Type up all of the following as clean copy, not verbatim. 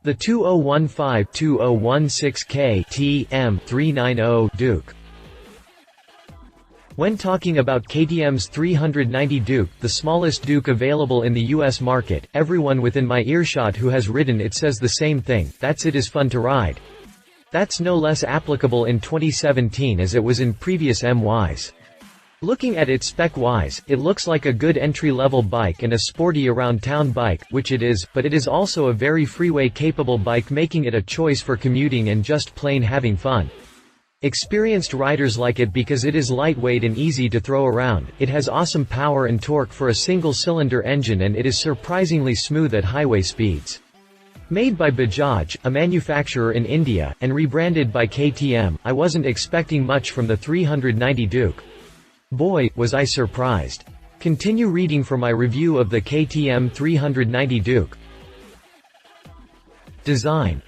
The 2015-2016 KTM 390 Duke. When talking about KTM's 390 Duke, the smallest Duke available in the US market, everyone within my earshot who has ridden it says the same thing, that's it is fun to ride. That's no less applicable in 2017 as it was in previous MYs. Looking at it spec-wise, it looks like a good entry-level bike and a sporty around-town bike, which it is, but it is also a very freeway-capable bike, making it a choice for commuting and just plain having fun. Experienced riders like it because it is lightweight and easy to throw around, it has awesome power and torque for a single-cylinder engine, and it is surprisingly smooth at highway speeds. Made by Bajaj, a manufacturer in India, and rebranded by KTM, I wasn't expecting much from the 390 Duke. Boy, was I surprised. Continue reading for my review of the KTM 390 Duke. Design.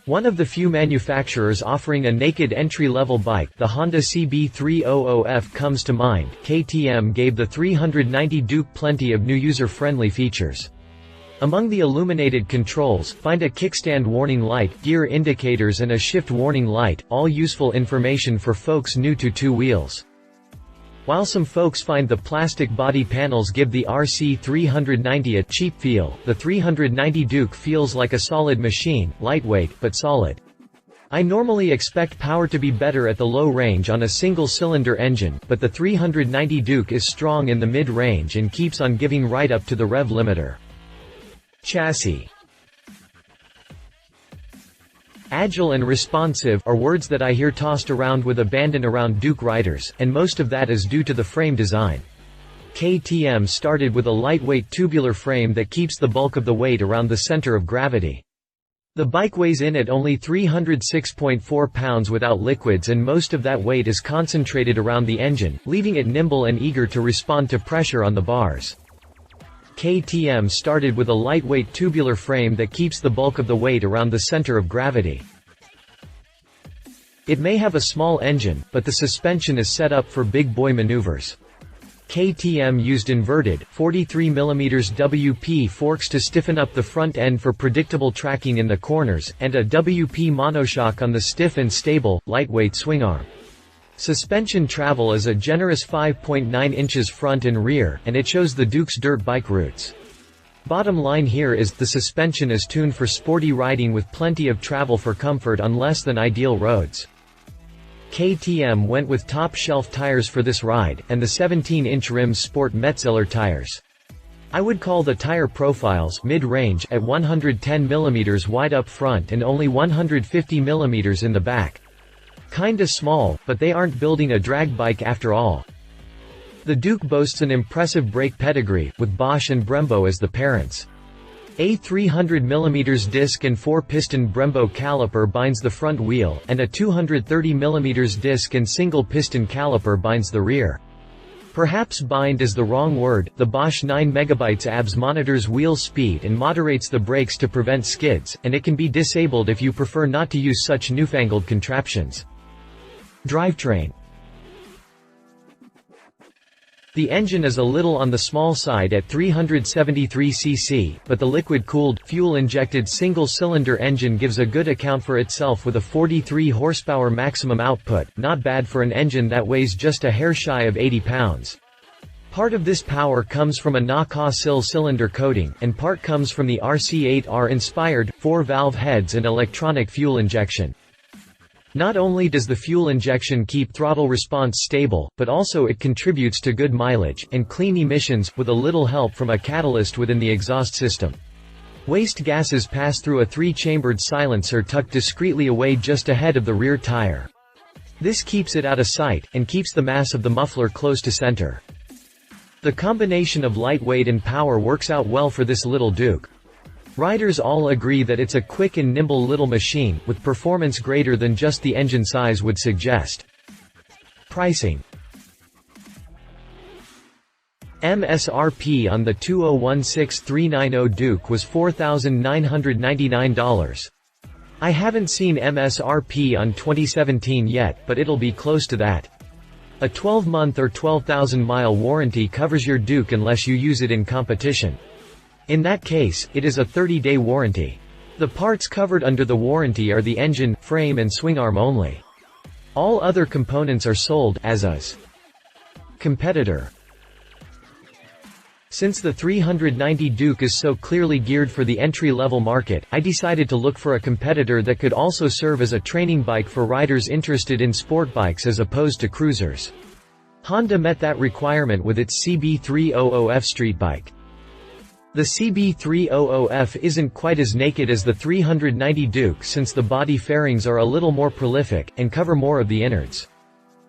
One of the few manufacturers offering a naked entry-level bike, the Honda CB300F comes to mind. KTM gave the 390 Duke plenty of new user-friendly features. Among the illuminated controls, find a kickstand warning light, gear indicators and a shift warning light, all useful information for folks new to two wheels. While some folks find the plastic body panels give the RC390 a cheap feel, the 390 Duke feels like a solid machine, lightweight, but solid. I normally expect power to be better at the low range on a single-cylinder engine, but the 390 Duke is strong in the mid-range and keeps on giving right up to the rev limiter. Chassis. Agile and responsive are words that I hear tossed around with abandon around Duke riders, and most of that is due to the frame design. KTM started with a lightweight tubular frame that keeps the bulk of the weight around the center of gravity. The bike weighs in at only 306.4 pounds without liquids, and most of that weight is concentrated around the engine, leaving it nimble and eager to respond to pressure on the bars. KTM started with a lightweight tubular frame that keeps the bulk of the weight around the center of gravity. It may have a small engine, but the suspension is set up for big boy maneuvers. KTM used inverted, 43mm WP forks to stiffen up the front end for predictable tracking in the corners, and a WP monoshock on the stiff and stable, lightweight swingarm. Suspension travel is a generous 5.9 inches front and rear, and it shows the Duke's dirt bike roots. Bottom line here is, the suspension is tuned for sporty riding with plenty of travel for comfort on less than ideal roads. KTM went with top-shelf tires for this ride, and the 17-inch rims sport Metzeler tires. I would call the tire profiles mid-range at 110mm wide up front and only 150mm in the back. Kinda small, but they aren't building a drag bike after all. The Duke boasts an impressive brake pedigree, with Bosch and Brembo as the parents. A 300mm disc and 4-piston Brembo caliper binds the front wheel, and a 230mm disc and single-piston caliper binds the rear. Perhaps bind is the wrong word. The Bosch 9MB ABS monitors wheel speed and moderates the brakes to prevent skids, and it can be disabled if you prefer not to use such newfangled contraptions. Drivetrain. The engine is a little on the small side at 373 cc, but the liquid-cooled, fuel-injected single-cylinder engine gives a good account for itself with a 43 horsepower maximum output, not bad for an engine that weighs just a hair shy of 80 pounds. Part of this power comes from a Nakasil cylinder coating, and part comes from the RC8R-inspired, 4-valve heads and electronic fuel injection. Not only does the fuel injection keep throttle response stable, but also it contributes to good mileage and clean emissions, with a little help from a catalyst within the exhaust system. Waste gases pass through a 3-chambered silencer tucked discreetly away just ahead of the rear tire. This keeps it out of sight, and keeps the mass of the muffler close to center. The combination of lightweight and power works out well for this little Duke. Riders all agree that it's a quick and nimble little machine, with performance greater than just the engine size would suggest. Pricing. MSRP on the 2016-390 Duke was $4,999. I haven't seen MSRP on 2017 yet, but it'll be close to that. A 12-month or 12,000-mile warranty covers your Duke unless you use it in competition. In that case, it is a 30-day warranty. The parts covered under the warranty are the engine, frame and swing arm only. All other components are sold as is. Competitor. Since the 390 Duke is so clearly geared for the entry-level market, I decided to look for a competitor that could also serve as a training bike for riders interested in sport bikes as opposed to cruisers. Honda met that requirement with its CB300F street bike. The CB300F isn't quite as naked as the 390 Duke since the body fairings are a little more prolific, and cover more of the innards.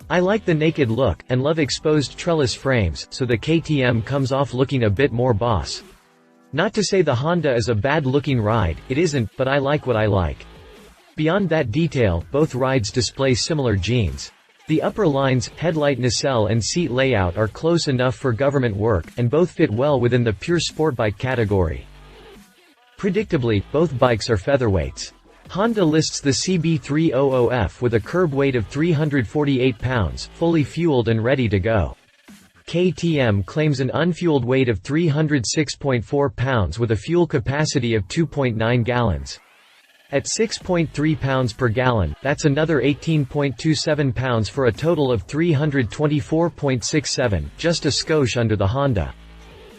I like the naked look, and love exposed trellis frames, so the KTM comes off looking a bit more boss. Not to say the Honda is a bad-looking ride, it isn't, but I like what I like. Beyond that detail, both rides display similar genes. The upper lines, headlight nacelle and seat layout are close enough for government work, and both fit well within the pure sport bike category. Predictably, both bikes are featherweights. Honda lists the CB300F with a curb weight of 348 pounds, fully fueled and ready to go. KTM claims an unfueled weight of 306.4 pounds with a fuel capacity of 2.9 gallons. At 6.3 pounds per gallon, that's another 18.27 pounds for a total of 324.67, just a skosh under the Honda.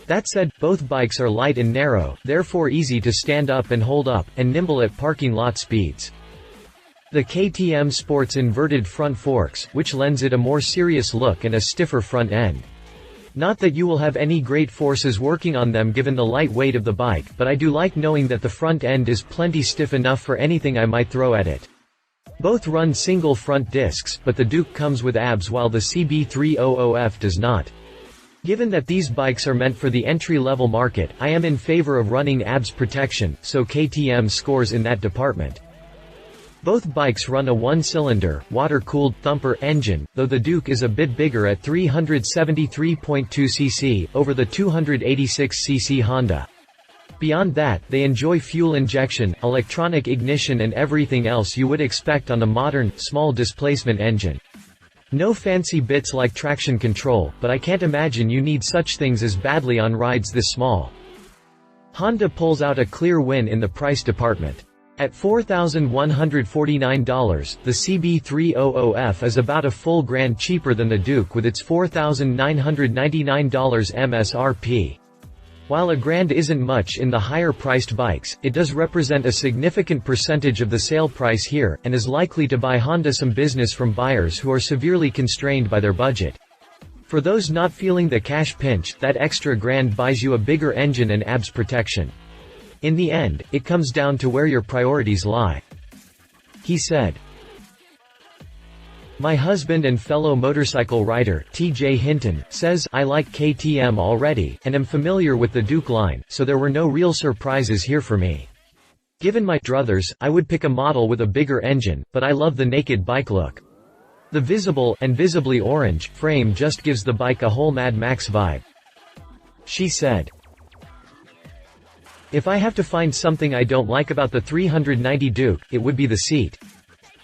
That said, both bikes are light and narrow, therefore easy to stand up and hold up, and nimble at parking lot speeds. The KTM sports inverted front forks, which lends it a more serious look and a stiffer front end. Not that you will have any great forces working on them given the light weight of the bike, but I do like knowing that the front end is plenty stiff enough for anything I might throw at it. Both run single front discs, but the Duke comes with ABS while the CB300F does not. Given that these bikes are meant for the entry-level market, I am in favor of running ABS protection, so KTM scores in that department. Both bikes run a one-cylinder, water-cooled, thumper engine, though the Duke is a bit bigger at 373.2 cc, over the 286 cc Honda. Beyond that, they enjoy fuel injection, electronic ignition and everything else you would expect on a modern, small-displacement engine. No fancy bits like traction control, but I can't imagine you need such things as badly on rides this small. Honda pulls out a clear win in the price department. At $4,149, the CB300F is about a full grand cheaper than the Duke with its $4,999 MSRP. While a grand isn't much in the higher-priced bikes, it does represent a significant percentage of the sale price here, and is likely to buy Honda some business from buyers who are severely constrained by their budget. For those not feeling the cash pinch, that extra grand buys you a bigger engine and ABS protection. In the end, it comes down to where your priorities lie. He said. My husband and fellow motorcycle rider, TJ Hinton, says, I like KTM already, and am familiar with the Duke line, so there were no real surprises here for me. Given my druthers, I would pick a model with a bigger engine, but I love the naked bike look. The visible, and visibly orange, frame just gives the bike a whole Mad Max vibe. She said. If I have to find something I don't like about the 390 Duke, it would be the seat.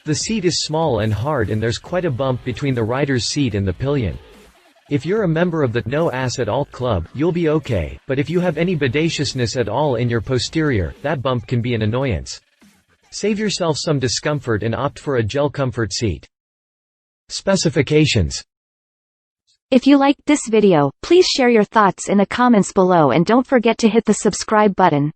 The seat is small and hard and there's quite a bump between the rider's seat and the pillion. If you're a member of the no ass at all club, you'll be okay, but if you have any bodaciousness at all in your posterior, that bump can be an annoyance. Save yourself some discomfort and opt for a gel comfort seat. Specifications. If you liked this video, please share your thoughts in the comments below and don't forget to hit the subscribe button.